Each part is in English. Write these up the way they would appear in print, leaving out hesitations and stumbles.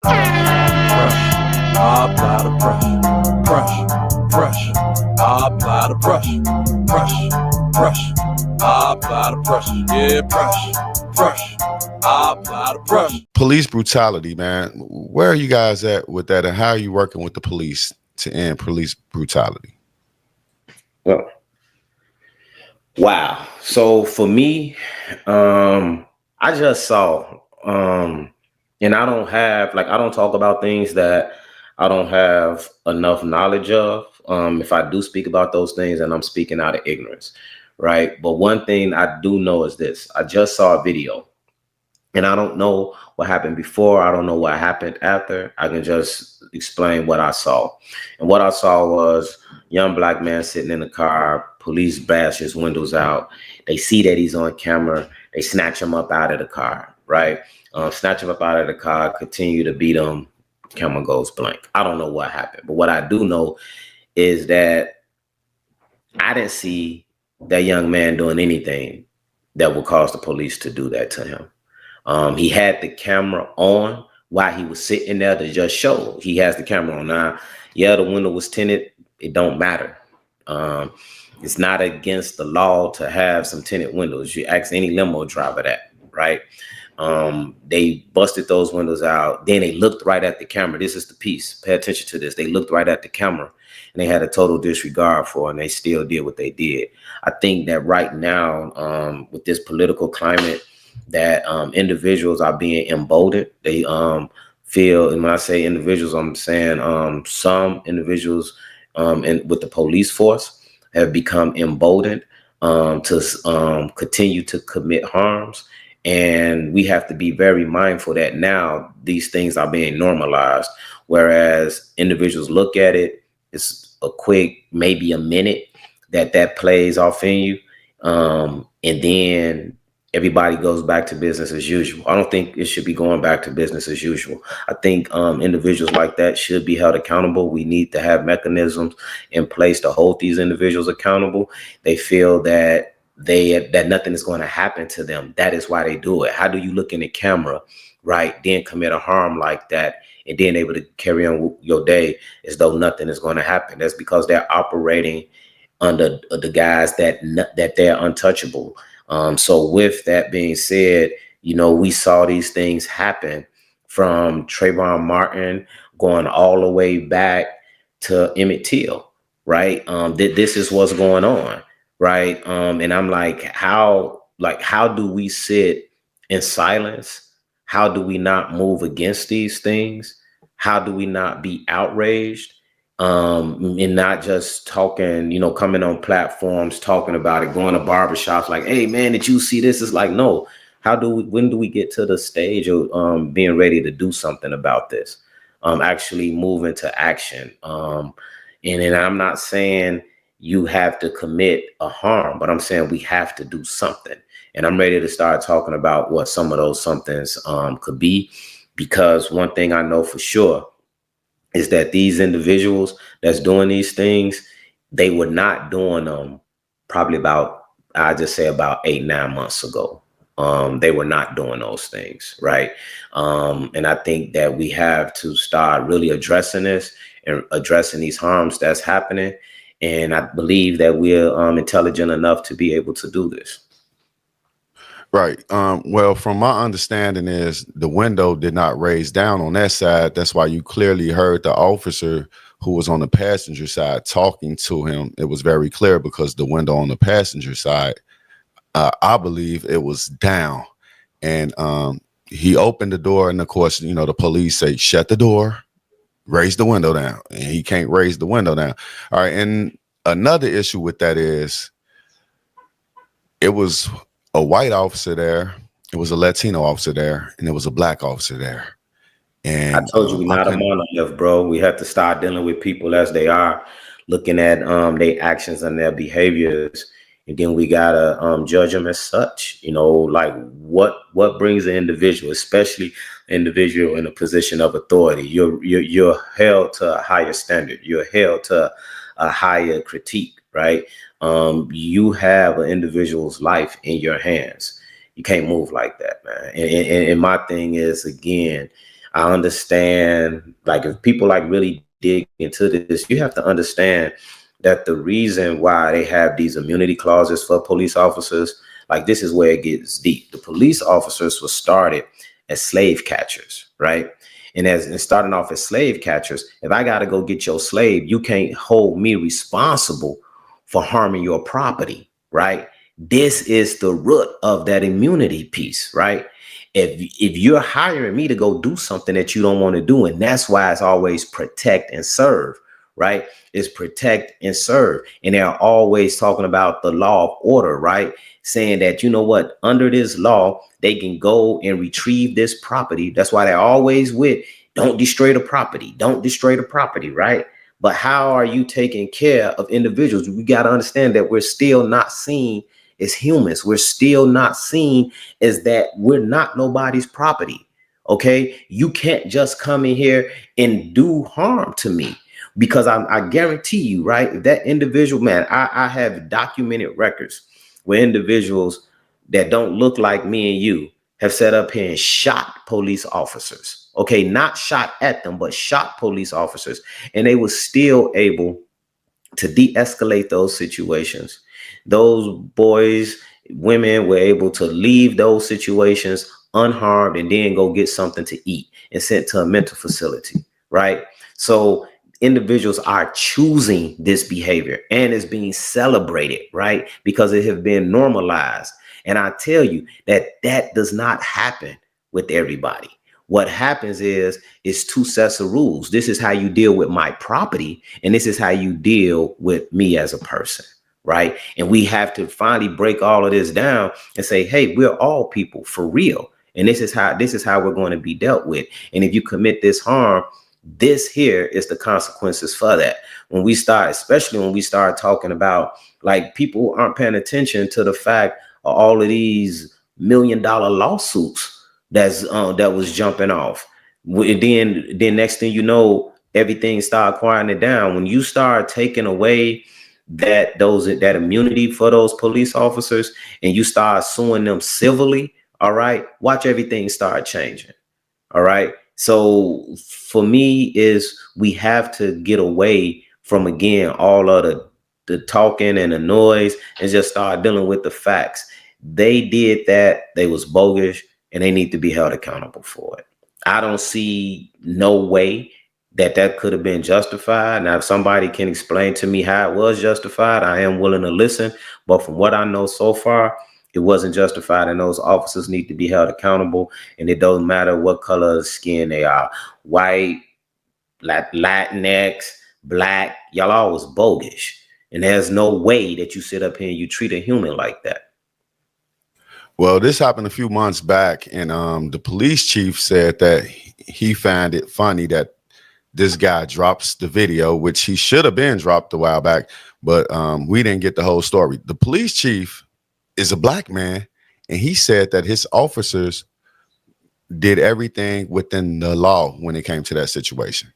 I apply the pressure. I apply the pressure. I apply the pressure. Yeah, pressure. I apply the pressure. Police brutality, man. Where are you guys at with that, and how are you working with the police to end police brutality? Well, wow. So for me, I just saw, and I don't talk about things that I don't have enough knowledge of. If I do speak about those things, and I'm speaking out of ignorance, right? But one thing I do know is this: I just saw a video, and I don't know what happened before. I don't know what happened after. I can just explain what I saw. And what I saw was young black man sitting in the car. Police bash his windows out. They see that he's on camera. They snatch him up out of the car, right? Snatch him up out of the car, continue to beat him. Camera goes blank. I don't know what happened. But what I do know is that I didn't see that young man doing anything that would cause the police to do that to him. He had the camera on while he was sitting there to just show he has the camera on. Now, yeah, the window was tinted. It don't matter. It's not against the law to have some tinted windows. You ask any limo driver that, right? They busted those windows out. Then they looked right at the camera. This is the piece. Pay attention to this. They looked right at the camera and they had a total disregard for it, and they still did what they did. I think that right now, with this political climate, that individuals are being emboldened. They feel, and when I say individuals, I'm saying some individuals and with the police force have become emboldened to continue to commit harms. And we have to be very mindful that now these things are being normalized. Whereas individuals look at it, it's a quick, maybe a minute that plays off in you. And then everybody goes back to business as usual. I don't think it should be going back to business as usual. I think individuals like that should be held accountable. We need to have mechanisms in place to hold these individuals accountable. They feel that that nothing is going to happen to them. That is why they do it. How do you look in the camera, right, then commit a harm like that and then able to carry on your day as though nothing is going to happen? That's because they're operating under the guise that they're untouchable. So with that being said, we saw these things happen from Trayvon Martin going all the way back to Emmett Till, right? This is what's going on, right? And I'm like, how do we sit in silence? How do we not move against these things? How do we not be outraged? And not just talking, coming on platforms, talking about it, going to barbershops like, hey man, did you see this? It's like, no, when do we get to the stage of being ready to do something about this? Actually move into action. And I'm not saying you have to commit a harm, but I'm saying we have to do something. And I'm ready to start talking about what some of those somethings could be, because one thing I know for sure is that these individuals that's doing these things, they were not doing them probably about 8-9 months ago. They were not doing those things, right? And I think that we have to start really addressing this and addressing these harms that's happening. And I believe that we're intelligent enough to be able to do this. Right. Well, from my understanding is the window did not raise down on that side. That's why you clearly heard the officer who was on the passenger side talking to him. It was very clear because the window on the passenger side, I believe it was down. And he opened the door, and of course, the police say, shut the door, raise the window down. And he can't raise the window down. All right. And another issue with that is it was a white officer there, it was a Latino officer there, and it was a black officer there. And I told you we're not a monolith, bro. We have to start dealing with people as they are, looking at their actions and their behaviors, and then we gotta judge them as such. Like what brings an individual, especially individual in a position of authority. You're held to a higher standard. You're held to a higher critique, right? You have an individual's life in your hands. You can't move like that, man. And my thing is, again, I understand, like, if people like really dig into this, you have to understand that the reason why they have these immunity clauses for police officers, like, this is where it gets deep. The police officers were started as slave catchers, right? And starting off as slave catchers, if I got to go get your slave, you can't hold me responsible for harming your property, right? This is the root of that immunity piece, right? If you're hiring me to go do something that you don't want to do, and that's why it's always protect and serve, right? It's protect and serve. And they're always talking about the law of order, right? Saying that, you know what, under this law, they can go and retrieve this property. That's why they're always with, don't destroy the property, don't destroy the property, right? But how are you taking care of individuals? We got to understand that we're still not seen as humans. We're still not seen as that we're not nobody's property. Okay. You can't just come in here and do harm to me, because I guarantee you, right? If that individual, man, I have documented records where individuals that don't look like me and you have set up here and shot police officers. Okay. Not shot at them, but shot police officers. And they were still able to de-escalate those situations. Those boys, women were able to leave those situations unharmed and then go get something to eat and sent to a mental facility, right? So individuals are choosing this behavior and it's being celebrated, right? Because it has been normalized. And I tell you that does not happen with everybody. What happens is two sets of rules. This is how you deal with my property, and this is how you deal with me as a person, right? And we have to finally break all of this down and say, hey, we're all people for real. And this is how we're going to be dealt with. And if you commit this harm, this here is the consequences for that. When we start, especially when we start talking about, like, people aren't paying attention to the fact of all of these $1 million lawsuits that was jumping off. Then next thing you know, everything start quieting it down. When you start taking away that immunity for those police officers and you start suing them civilly, all right, watch everything start changing. All right. So for me is we have to get away from, again, all of the talking and the noise and just start dealing with the facts. They did that. They was bogus and they need to be held accountable for it. I don't see no way that could have been justified. Now, if somebody can explain to me how it was justified, I am willing to listen. But from what I know so far, it wasn't justified, and those officers need to be held accountable. And it doesn't matter what color of skin they are, white, Latinx, black, y'all always bogus. And there's no way that you sit up here and you treat a human like that. Well, this happened a few months back, and the police chief said that he found it funny that this guy drops the video, which he should have been dropped a while back, but we didn't get the whole story. The police chief is a black man, and he said that his officers did everything within the law when it came to that situation.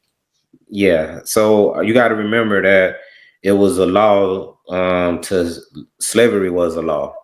Yeah, so you got to remember that it was a law to slavery was a law.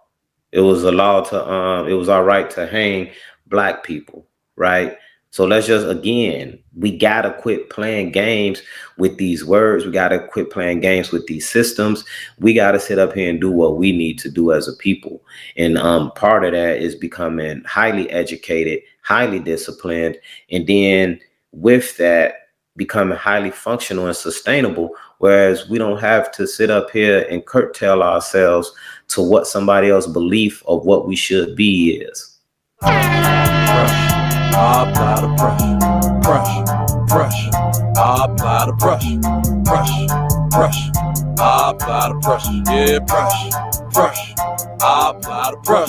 It was a law to it was all right to hang black people, right? So let's just, again, we got to quit playing games with these words. We got to quit playing games with these systems. We got to sit up here and do what we need to do as a people. And part of that is becoming highly educated, highly disciplined, and then with that, becoming highly functional and sustainable, whereas we don't have to sit up here and curtail ourselves to what somebody else's belief of what we should be is. I apply the pressure. I apply the pressure. I apply the pressure. Yeah, pressure. I apply the pressure.